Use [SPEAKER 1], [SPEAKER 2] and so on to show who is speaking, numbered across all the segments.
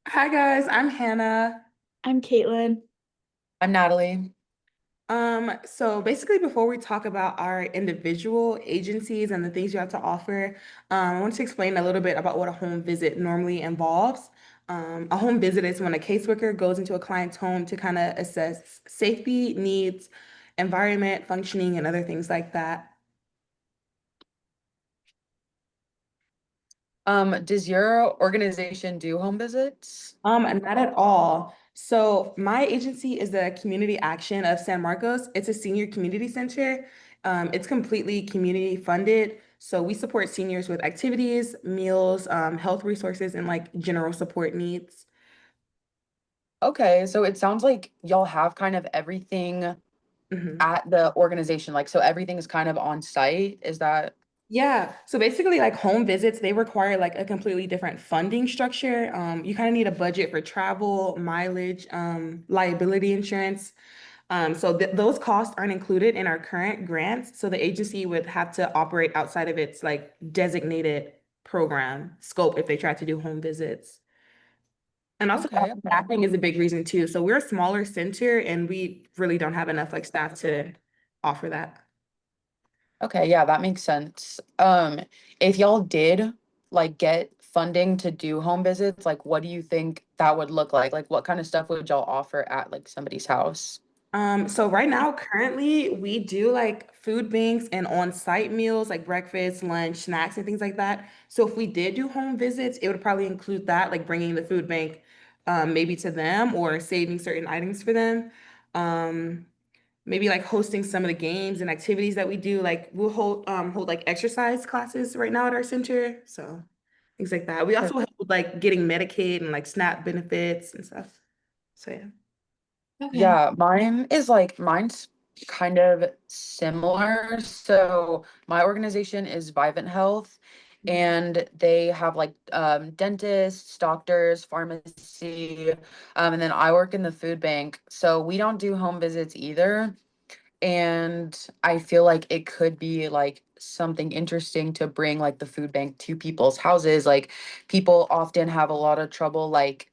[SPEAKER 1] Hi guys, I'm Hannah.
[SPEAKER 2] I'm Caitlin.
[SPEAKER 3] I'm Natalie.
[SPEAKER 1] So basically before we talk about our individual agencies and the things you have to offer, I want to explain a little bit about what a home visit normally involves. A home visit is when a caseworker goes into a client's home to kind of assess safety, needs, environment, functioning, and other things like that.
[SPEAKER 3] Does your organization do home visits?
[SPEAKER 1] Not at all. So my agency is the Community Action of San Marcos. It's a senior community center. It's completely community funded. So we support seniors with activities, meals, health resources, and like general support needs.
[SPEAKER 3] Okay, so it sounds like y'all have kind of everything
[SPEAKER 1] Mhm.
[SPEAKER 3] at the organization. Like, so everything is kind of on site. Is that
[SPEAKER 1] Yeah. So basically, like home visits, they require like a completely different funding structure. You kind of need a budget for travel, mileage, liability insurance. So th those costs aren't included in our current grants. So the agency would have to operate outside of its like designated program scope if they try to do home visits. And also
[SPEAKER 3] okay? Okay.
[SPEAKER 1] staffing is a big reason too. So we're a smaller center and we really don't have enough like staff to offer that.
[SPEAKER 3] Okay, yeah, that makes sense. If y'all did like get funding to do home visits, like what do you think that would look like? Like what kind of stuff would y'all offer at like somebody's house?
[SPEAKER 1] So right now, currently, we do like food banks and on-site meals like breakfast, lunch, snacks, and things like that. So if we did do home visits, it would probably include that, like bringing the food bank maybe to them or saving certain items for them. Um, Maybe like hosting some of the games and activities that we do. Like we'll hold like exercise classes right now at our center. So things like that. We also help with like getting Medicaid and like SNAP benefits and stuff. So yeah.
[SPEAKER 2] Okay.
[SPEAKER 3] Yeah, mine's kind of similar. So my organization is Vivint Health, and they have like dentists, doctors, pharmacy, and then I work in the food bank. So we don't do home visits either. And I feel like it could be like something interesting to bring like the food bank to people's houses. Like people often have a lot of trouble like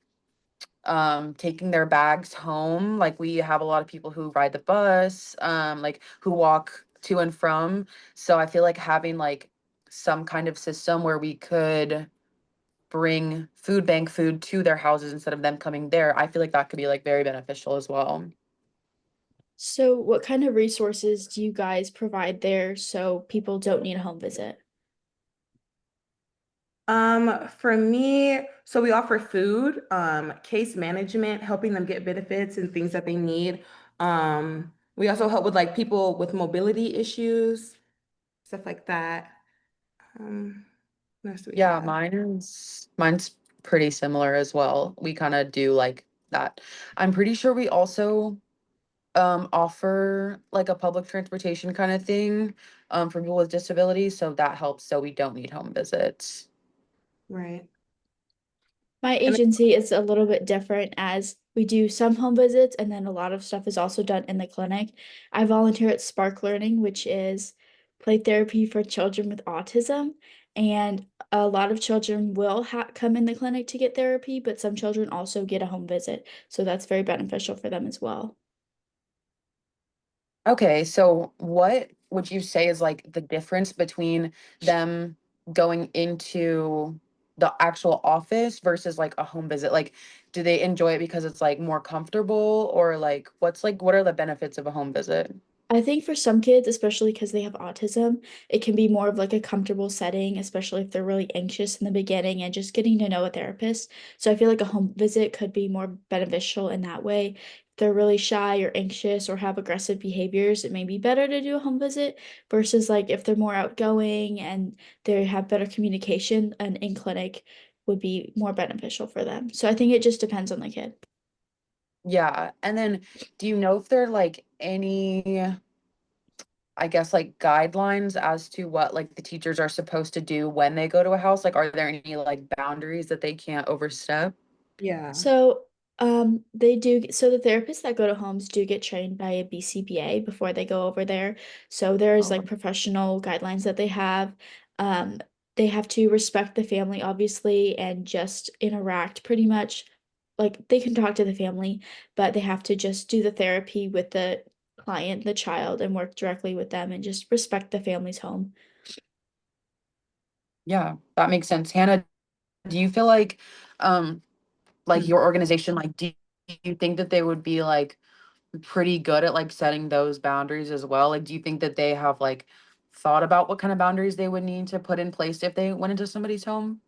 [SPEAKER 3] taking their bags home. Like we have a lot of people who ride the bus, like who walk to and from. So I feel like having like some kind of system where we could bring food bank food to their houses instead of them coming there, I feel like that could be like very beneficial as well.
[SPEAKER 2] So, what kind of resources do you guys provide there so people don't need a home visit?
[SPEAKER 1] For me, so we offer food, case management, helping them get benefits and things that they need. We also help with like people with mobility issues, stuff like that. Um, what else do we
[SPEAKER 3] Yeah,
[SPEAKER 1] have?
[SPEAKER 3] mine's pretty similar as well. We kind of do like that. I'm pretty sure we also offer like a public transportation kind of thing for people with disabilities, so that helps so we don't need home visits.
[SPEAKER 1] Right.
[SPEAKER 2] My
[SPEAKER 1] And
[SPEAKER 2] agency is a little bit different as we do some home visits and then a lot of stuff is also done in the clinic. I volunteer at Spark Learning, which is play therapy for children with autism. And a lot of children will come in the clinic to get therapy, but some children also get a home visit. So that's very beneficial for them as well.
[SPEAKER 3] Okay, so what would you say is like the difference between them going into the actual office versus like a home visit? Like, do they enjoy it because it's like more comfortable, or like what are the benefits of a home visit?
[SPEAKER 2] I think for some kids, especially because they have autism, it can be more of like a comfortable setting, especially if they're really anxious in the beginning and just getting to know a therapist. So I feel like a home visit could be more beneficial in that way. If they're really shy or anxious or have aggressive behaviors, it may be better to do a home visit versus like if they're more outgoing and they have better communication, an in clinic would be more beneficial for them. So I think it just depends on the kid.
[SPEAKER 3] Yeah, and then do you know if there are like any I guess like guidelines as to what like the teachers are supposed to do when they go to a house? Like, are there any like boundaries that they can't overstep?
[SPEAKER 1] yeah.
[SPEAKER 2] So, they do, so the therapists that go to homes do get trained by a BCBA before they go over there. So there's
[SPEAKER 3] Oh,
[SPEAKER 2] like professional guidelines that they have. Um, they have to respect the family, obviously, and just interact pretty much like they can talk to the family, but they have to just do the therapy with the client, the child, and work directly with them and just respect the family's home.
[SPEAKER 3] Yeah, that makes sense. Hannah, do you feel like
[SPEAKER 1] Mhm.
[SPEAKER 3] your organization, like do you think that they would be like pretty good at like setting those boundaries as well? Like do you think that they have like thought about what kind of boundaries they would need to put in place if they went into somebody's home?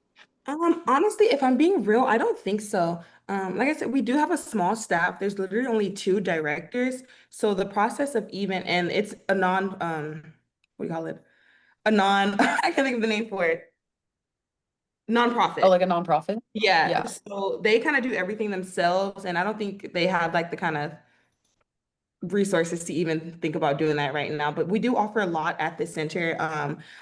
[SPEAKER 1] Honestly, if I'm being real, I don't think so. Like I said, we do have a small staff. There's literally only two directors. So the process of even, and it's a what do you call it? A non, I can't think of the name for it.
[SPEAKER 3] Oh,
[SPEAKER 1] Nonprofit.
[SPEAKER 3] like a nonprofit?
[SPEAKER 1] Yeah.
[SPEAKER 3] Yeah.
[SPEAKER 1] So they kind of do everything themselves. And I don't think they have like the kind of resources to even think about doing that right now. But we do offer a lot at the center.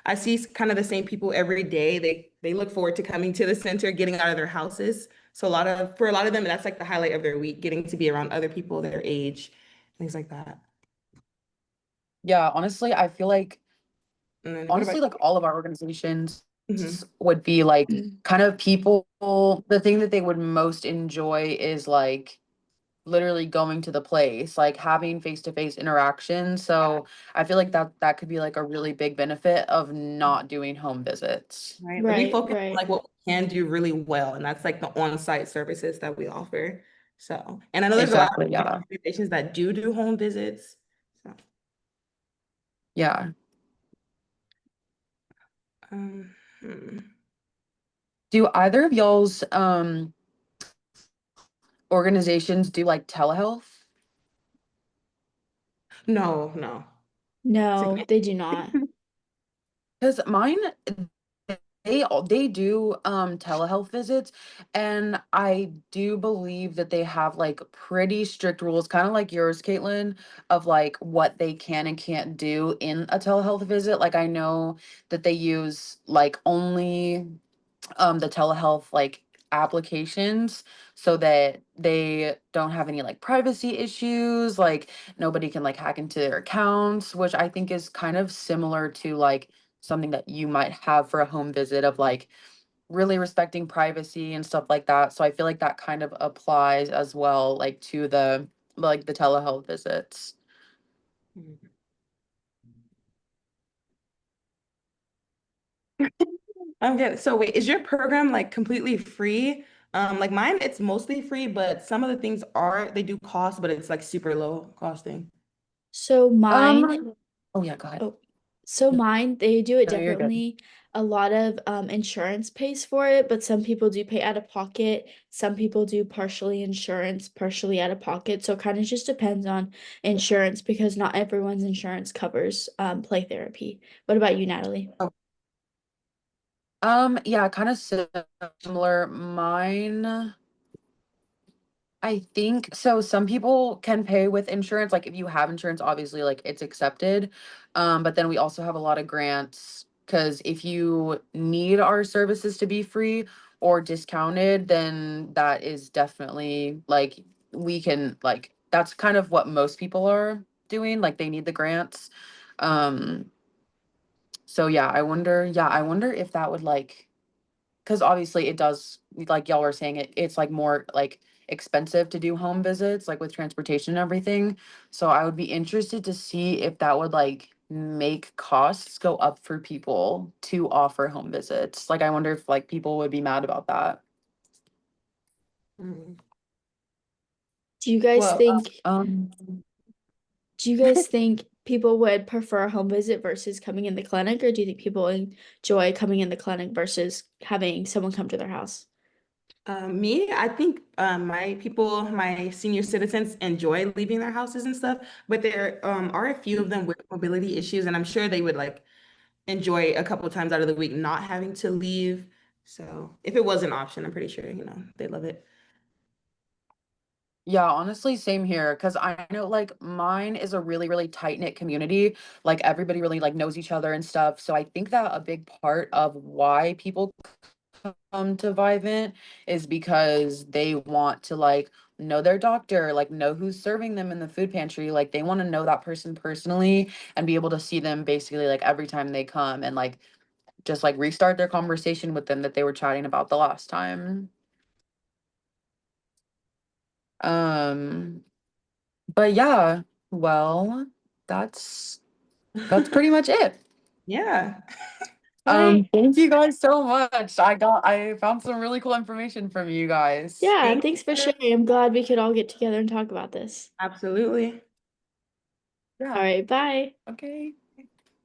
[SPEAKER 1] I see kind of the same people every day. They look forward to coming to the center, getting out of their houses. So for a lot of them, that's like the highlight of their week, getting to be around other people their age, things like that.
[SPEAKER 3] Yeah, honestly, I feel like
[SPEAKER 1] And then what about
[SPEAKER 3] honestly like all of our organizations
[SPEAKER 1] you? Mhm.
[SPEAKER 3] would be like
[SPEAKER 2] Mm.
[SPEAKER 3] kind of people, the thing that they would most enjoy is like literally going to the place, like having face-to-face interaction. So I feel like that could be like a really big benefit of not doing home visits.
[SPEAKER 1] Right. Like we
[SPEAKER 2] Right,
[SPEAKER 1] focus on
[SPEAKER 2] right.
[SPEAKER 1] like what we can do really well, and that's like the on-site services that we offer. So, and I know there's a lot
[SPEAKER 3] Exactly,
[SPEAKER 1] of
[SPEAKER 3] yeah.
[SPEAKER 1] organizations that do home visits. So,
[SPEAKER 3] Yeah.
[SPEAKER 1] um, hmm.
[SPEAKER 3] Do either of y'all's organizations do like telehealth?
[SPEAKER 1] No, no.
[SPEAKER 2] No, they do not.
[SPEAKER 3] Because mine, they do telehealth visits, and I do believe that they have like pretty strict rules, kind of like yours, Caitlin, of like what they can and can't do in a telehealth visit. Like I know that they use like only the telehealth like applications so that they don't have any like privacy issues, like nobody can like hack into their accounts, which I think is kind of similar to like something that you might have for a home visit of like really respecting privacy and stuff like that. So I feel like that kind of applies as well like to the telehealth visits.
[SPEAKER 1] I'm getting so wait, is your program like completely free? Like mine, it's mostly free, but some of the things they do cost, but it's like super low costing.
[SPEAKER 2] So mine,
[SPEAKER 3] Oh yeah, go ahead.
[SPEAKER 2] oh, so mine, they do it
[SPEAKER 3] No, you're good.
[SPEAKER 2] differently. A lot of insurance pays for it, but some people do pay out of pocket. Some people do partially insurance, partially out of pocket. So it kind of just depends on insurance because not everyone's insurance covers play therapy. What about you, Natalie?
[SPEAKER 3] Yeah, kind of similar. Mine, I think so. Some people can pay with insurance. Like if you have insurance, obviously, like it's accepted. But then we also have a lot of grants because if you need our services to be free or discounted, then that is definitely like we can like that's kind of what most people are doing. Like they need the grants. Um, so yeah, I wonder if that would like because obviously it does, like y'all were saying, it's like more like expensive to do home visits, like with transportation and everything. So I would be interested to see if that would like make costs go up for people to offer home visits. Like I wonder if like people would be mad about that.
[SPEAKER 1] Mm.
[SPEAKER 2] Do you guys
[SPEAKER 1] Well,
[SPEAKER 2] think
[SPEAKER 3] Um,
[SPEAKER 2] Do you guys think people would prefer a home visit versus coming in the clinic, or do you think people enjoy coming in the clinic versus having someone come to their house?
[SPEAKER 1] I think my senior citizens enjoy leaving their houses and stuff, but there are a few of them with mobility issues, and I'm sure they would like enjoy a couple times out of the week not having to leave. So if it was an option, I'm pretty sure, they love it.
[SPEAKER 3] yeah, honestly, same here. Cause I know like mine is a really, really tight-knit community. Like everybody really like knows each other and stuff. So I think that a big part of why people to Vivint is because they want to like know their doctor, like know who's serving them in the food pantry. Like they want to know that person personally and be able to see them basically like every time they come and like just like restart their conversation with them that they were chatting about the last time. But yeah, well, that's pretty much it.
[SPEAKER 1] Yeah.
[SPEAKER 2] All right.
[SPEAKER 3] Thank you guys so much. I found some really cool information from you guys.
[SPEAKER 2] Yeah,
[SPEAKER 1] Thank
[SPEAKER 2] thanks for
[SPEAKER 1] you.
[SPEAKER 2] sharing. I'm glad we could all get together and talk about this.
[SPEAKER 1] Absolutely.
[SPEAKER 2] All
[SPEAKER 3] Yeah,
[SPEAKER 2] right, bye.
[SPEAKER 3] okay.